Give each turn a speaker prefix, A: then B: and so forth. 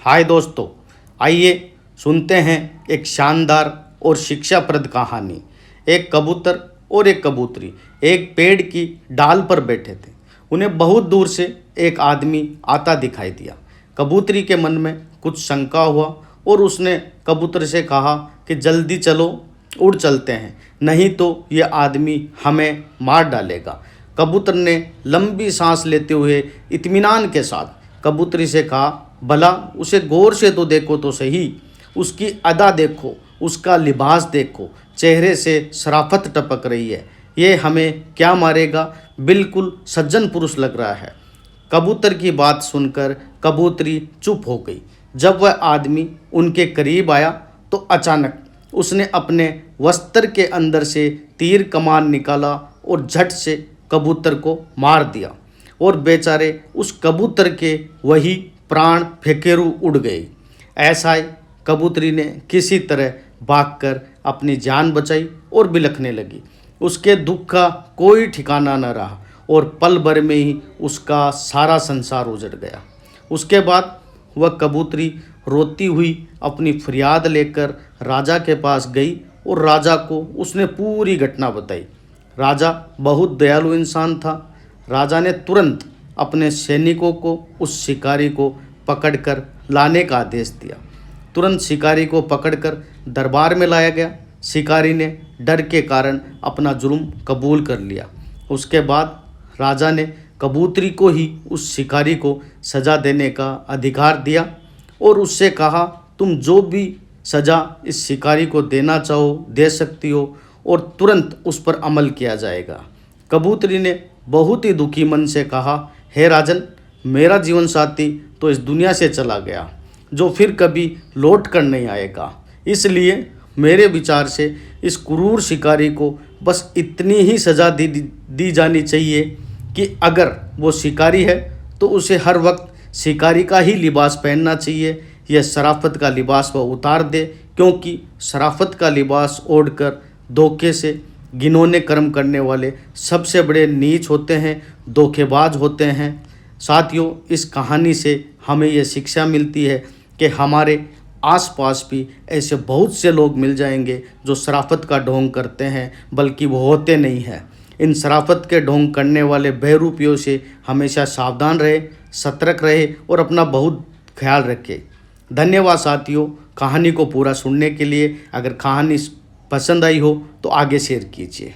A: हाय दोस्तों, आइए सुनते हैं एक शानदार और शिक्षाप्रद कहानी। एक कबूतर और एक कबूतरी एक पेड़ की डाल पर बैठे थे। उन्हें बहुत दूर से एक आदमी आता दिखाई दिया। कबूतरी के मन में कुछ शंका हुआ और उसने कबूतर से कहा कि जल्दी चलो, उड़ चलते हैं, नहीं तो ये आदमी हमें मार डालेगा। कबूतर ने लंबी सांस लेते हुए इत्मीनान के साथ कबूतरी से कहा, भला उसे गौर से तो देखो तो सही, उसकी अदा देखो, उसका लिबास देखो, चेहरे से शराफत टपक रही है। ये हमें क्या मारेगा, बिल्कुल सज्जन पुरुष लग रहा है। कबूतर की बात सुनकर कबूतरी चुप हो गई। जब वह आदमी उनके करीब आया तो अचानक उसने अपने वस्त्र के अंदर से तीर कमान निकाला और झट से कबूतर को मार दिया और बेचारे उस कबूतर के वही प्राण फेंकेरू उड़ गए। ऐसा ही कबूतरी ने किसी तरह भागकर अपनी जान बचाई और बिलखने लगी। उसके दुख का कोई ठिकाना न रहा और पल भर में ही उसका सारा संसार उजड़ गया। उसके बाद वह कबूतरी रोती हुई अपनी फरियाद लेकर राजा के पास गई और राजा को उसने पूरी घटना बताई। राजा बहुत दयालु इंसान था। राजा ने तुरंत अपने सैनिकों को उस शिकारी को पकड़कर लाने का आदेश दिया। तुरंत शिकारी को पकड़कर दरबार में लाया गया। शिकारी ने डर के कारण अपना जुर्म कबूल कर लिया। उसके बाद राजा ने कबूतरी को ही उस शिकारी को सज़ा देने का अधिकार दिया और उससे कहा, तुम जो भी सज़ा इस शिकारी को देना चाहो दे सकती हो और तुरंत उस पर अमल किया जाएगा। कबूतरी ने बहुत ही दुखी मन से कहा, हे राजन, मेरा जीवन साथी तो इस दुनिया से चला गया, जो फिर कभी लौट कर नहीं आएगा। इसलिए मेरे विचार से इस क्रूर शिकारी को बस इतनी ही सज़ा दी जानी चाहिए कि अगर वो शिकारी है तो उसे हर वक्त शिकारी का ही लिबास पहनना चाहिए। यह शराफत का लिबास वह उतार दे, क्योंकि शराफत का लिबास ओढ़कर धोखे से घिनौने कर्म करने वाले सबसे बड़े नीच होते हैं, धोखेबाज होते हैं। साथियों, इस कहानी से हमें यह शिक्षा मिलती है कि हमारे आसपास भी ऐसे बहुत से लोग मिल जाएंगे जो शराफत का ढोंग करते हैं, बल्कि वो होते नहीं हैं। इन शराफत के ढोंग करने वाले बहरूपियों से हमेशा सावधान रहे, सतर्क रहे और अपना बहुत ख्याल रखें। धन्यवाद साथियों, कहानी को पूरा सुनने के लिए। अगर कहानी पसंद आई हो तो आगे शेयर कीजिए।